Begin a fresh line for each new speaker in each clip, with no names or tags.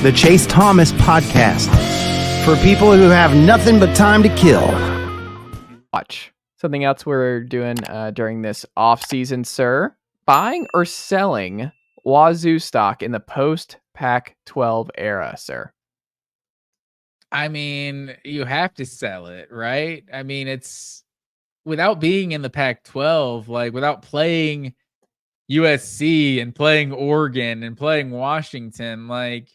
the Chase Thomas Podcast, for people who have nothing but time to kill.
Watch. Something else we're doing during this off-season, sir. Buying or selling Wazzu stock in the post-Pac-12 era, sir?
I mean, you have to sell it, right? I mean, it's without being in the Pac-12, like without playing USC and playing Oregon and playing Washington, like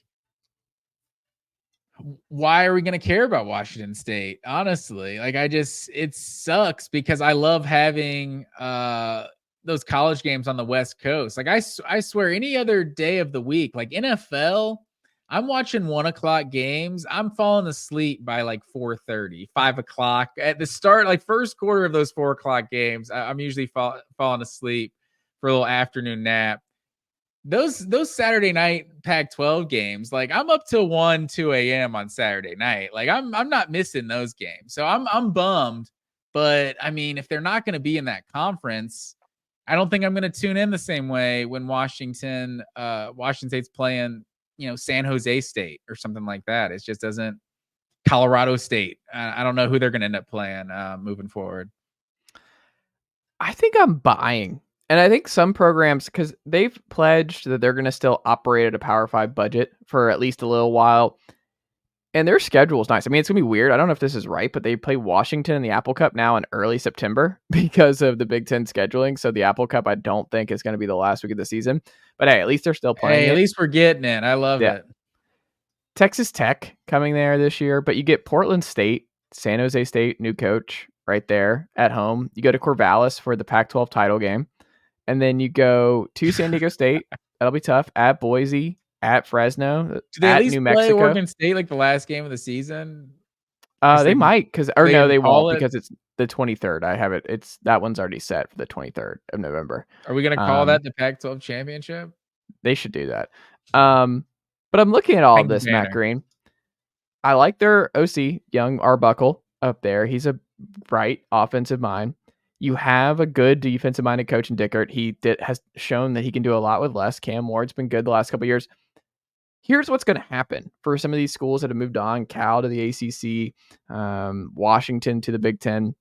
why are we going to care about Washington State? Honestly, like it sucks because I love having those college games on the West Coast. Like I swear any other day of the week, like NFL, I'm watching 1:00 games. I'm falling asleep by like 4:30, 5:00 at the start, like first quarter of those 4:00 games. I'm usually falling asleep for a little afternoon nap. Those Saturday night Pac-12 games, like I'm up till 2 a.m. on Saturday night. Like I'm not missing those games. So I'm bummed. But I mean, if they're not going to be in that conference, I don't think I'm going to tune in the same way when Washington State's playing, San Jose State or something like that. It just doesn't. Colorado State. I don't know who they're going to end up playing moving forward.
I think I'm buying. And I think some programs, because they've pledged that they're going to still operate at a Power 5 budget for at least a little while. And their schedule is nice. I mean, it's going to be weird. I don't know if this is right, but they play Washington in the Apple Cup now in early September because of the Big Ten scheduling. So the Apple Cup, I don't think is going to be the last week of the season. But hey, at least they're still playing.
Hey, at least we're getting it. I love it.
Texas Tech coming there this year, but you get Portland State, San Jose State, new coach right there at home. You go to Corvallis for the Pac-12 title game. And then you go to San Diego State. That'll be tough. At Boise, at Fresno,
do they
at
at least
New
play
Mexico.
Oregon State like the last game of the season?
They might, they won't
it?
because it's the 23rd. I have it. That one's already set for the 23rd of November.
Are we going to call that the Pac-12 championship?
They should do that. But I'm looking at all of this, Matt Green. I like their OC, young Arbuckle up there. He's a bright offensive mind. You have a good defensive-minded coach in Dickert. He has shown that he can do a lot with less. Cam Ward's been good the last couple of years. Here's what's going to happen for some of these schools that have moved on: Cal to the ACC, Washington to the Big Ten.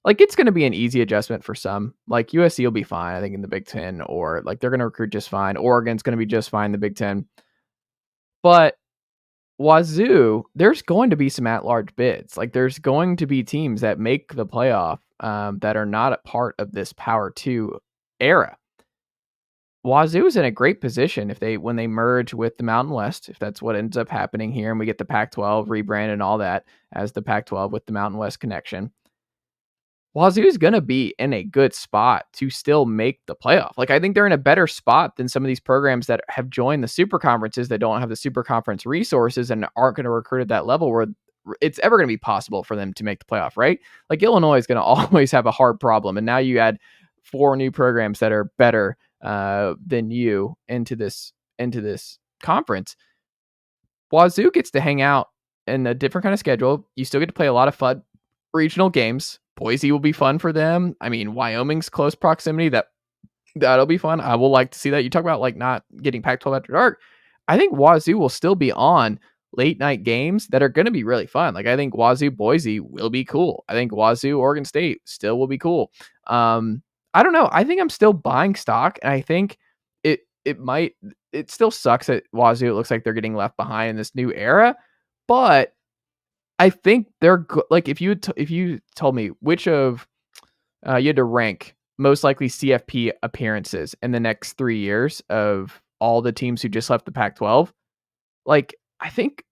Like, it's going to be an easy adjustment for some. Like, USC will be fine, I think, in the Big Ten, or like they're going to recruit just fine. Oregon's going to be just fine in the Big Ten. But Wazzu, there's going to be some at-large bids. Like, there's going to be teams that make the playoff that are not a part of this Power 2 era. Wazzu is in a great position when they merge with the Mountain West, if that's what ends up happening here, and we get the Pac-12 rebrand and all that as the Pac-12 with the Mountain West connection. Wazzu is going to be in a good spot to still make the playoff. Like, I think they're in a better spot than some of these programs that have joined the super conferences that don't have the super conference resources and aren't going to recruit at that level where it's ever going to be possible for them to make the playoff, right? Like, Illinois is going to always have a hard problem. And now you add 4 new programs that are better than you into this conference. Wazzu gets to hang out in a different kind of schedule. You still get to play a lot of fun regional games. Boise will be fun for them. I mean, Wyoming's close proximity, that'll be fun. I will like to see that. You talk about like not getting Pac-12 after dark. I think Wazzu will still be on late night games that are going to be really fun. Like, I think Wazzu Boise will be cool. I think Wazzu Oregon State still will be cool. I don't know. I think I'm still buying stock, and I think it still sucks at Wazzu. It looks like they're getting left behind in this new era, but I think they're like, if you told me which of you had to rank most likely CFP appearances in the next 3 years of all the teams who just left the Pac-12, like, I think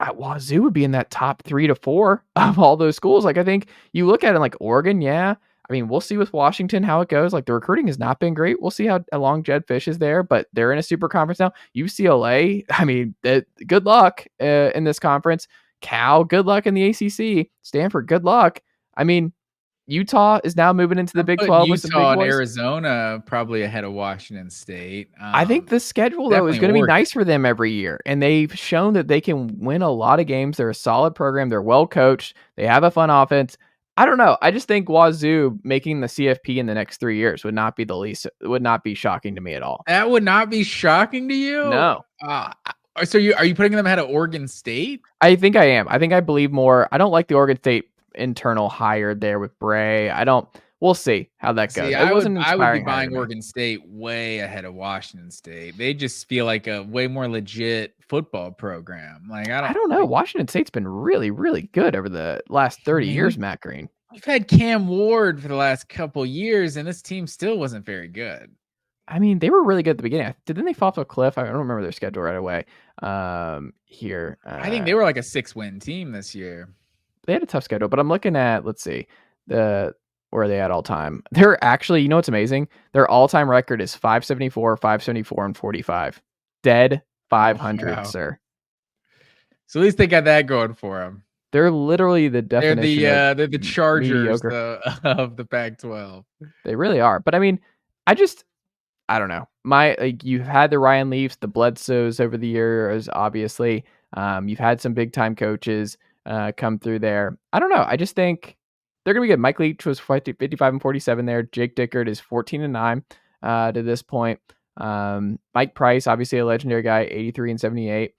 Wazzu would be in that top 3 to 4 of all those schools. Like, I think you look at it like Oregon, yeah. I mean, we'll see with Washington how it goes. Like, the recruiting has not been great. We'll see how long Jed Fish is there, but they're in a super conference now. UCLA, I mean, good luck in this conference. Cal, good luck in the ACC. Stanford, good luck. I mean, Utah is now moving into the Big 12.
Utah and Arizona probably ahead of Washington State.
I think the schedule, though, is going to be nice for them every year. And they've shown that they can win a lot of games. They're a solid program. They're well coached. They have a fun offense. I don't know. I just think Wazzu making the CFP in the next 3 years would not be shocking to me at all.
That would not be shocking to you?
No.
So are you putting them ahead of Oregon State?
I think I am. I think I believe more. I don't like the Oregon State internal hire there with Bray. We'll see how that goes.
See,
It wasn't
I would be
inspiring.
buying Oregon State way ahead of Washington State. They just feel like a way more legit football program. Like
I don't know. Washington State's been really, really good over the last 30 years, Matt Green.
We've had Cam Ward for the last couple years, and this team still wasn't very good.
I mean, they were really good at the beginning. Didn't they fall off a cliff? I don't remember their schedule right away. Here,
I think they were like a 6-win team this year.
They had a tough schedule, but I'm looking at, let's see, where are they at all time? They're actually, you know what's amazing? Their all time record is 574, 574, and 45. Dead 500,
wow.
sir.
So at least they got that going for them.
They're literally the definition.
They're the Chargers of the Pac-12.
They really are. But I mean, I don't know. You've had the Ryan Leafs, the Bledsoes over the years, obviously. You've had some big time coaches come through there. I don't know. I just think they're gonna be good. Mike Leach was 55-47 there. Jake Dickert is 14-9 to this point. Mike Price, obviously a legendary guy, 83-78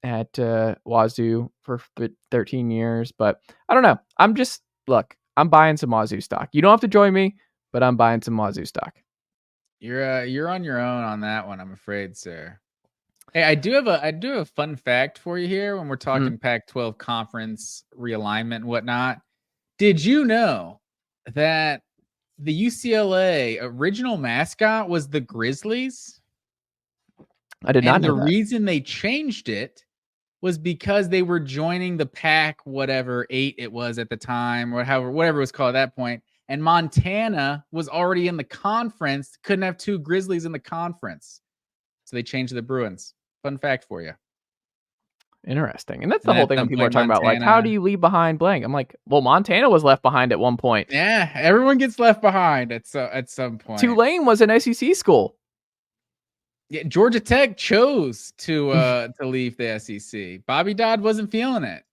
at Wazzu for 13 years. But I don't know. I'm buying some Wazzu stock. You don't have to join me, but I'm buying some Wazzu stock.
You're on your own on that one, I'm afraid, sir. Hey, I do have a fun fact for you here when we're talking Pac-12 conference realignment and whatnot. Did you know that the UCLA original mascot was the Grizzlies?
I did not know
that. The reason they changed it was because they were joining the Pac-8 it was at the time, or whatever it was called at that point. And Montana was already in the conference, couldn't have two Grizzlies in the conference. So they changed the Bruins. Fun fact for you.
Interesting. And that's the whole thing when people are talking about, like, how do you leave behind blank? I'm like, well, Montana was left behind at one point.
Yeah, everyone gets left behind at some point.
Tulane was an SEC school.
Yeah, Georgia Tech chose to leave the SEC. Bobby Dodd wasn't feeling it.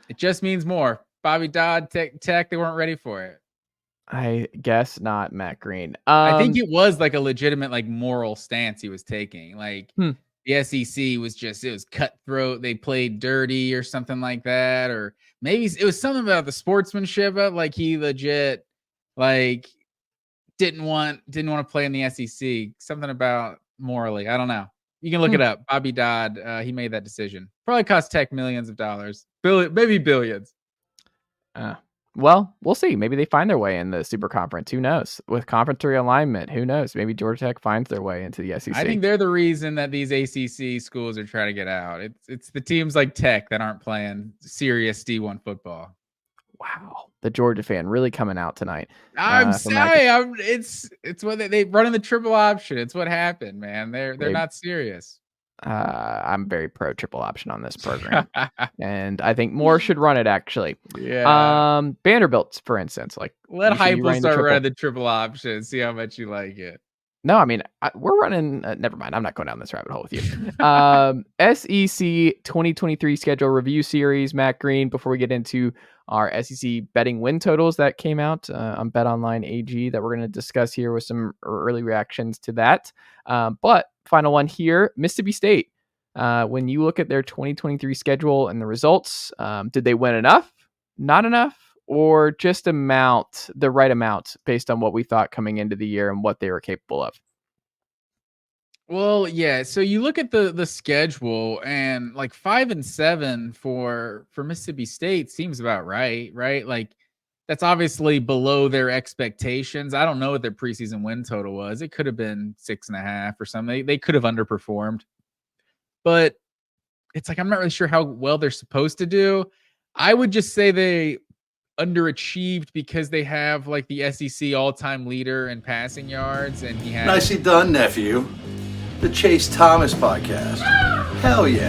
It just means more. Bobby Dodd, Tech, they weren't ready for it.
I guess not, Matt Green.
I think it was like a legitimate, like, moral stance he was taking. Like the SEC was cutthroat. They played dirty or something like that, or maybe it was something about the sportsmanship of, like, he legit like didn't want to play in the SEC. Something about morally. I don't know. You can look it up. Bobby Dodd, he made that decision. Probably cost Tech millions of dollars, maybe billions.
Well, we'll see. Maybe they find their way in the Super Conference. Who knows? With conference realignment, who knows? Maybe Georgia Tech finds their way into the SEC.
I think they're the reason that these ACC schools are trying to get out. It's the teams like Tech that aren't playing serious D1 football.
Wow, the Georgia fan really coming out tonight.
I'm sorry. It's what they run in the triple option. It's what happened, man. They're not serious.
I'm very pro triple option on this program, and I think more should run it, actually.
Yeah.
Vanderbilt, for instance, like,
let Heupel start running the triple option. See how much you like it.
No, I mean, we're running. Never mind. I'm not going down this rabbit hole with you. SEC 2023 schedule review series, Matt Green. Before we get into our SEC betting win totals that came out on BetOnline AG that we're going to discuss here with some early reactions to that. But final one here, Mississippi State. When you look at their 2023 schedule and the results, did they win enough? Not enough? Or just the right amount based on what we thought coming into the year and what they were capable of?
Well, yeah. So you look at the schedule, and like 5-7 for Mississippi State seems about right? Like, that's obviously below their expectations. I don't know what their preseason win total was. It could have been 6.5 or something. They could have underperformed, but it's like, I'm not really sure how well they're supposed to do. I would just say they underachieved because they have, like, the SEC all-time leader in passing yards, and he has...
Nicely done, nephew. The Chase Thomas podcast. Hell yeah.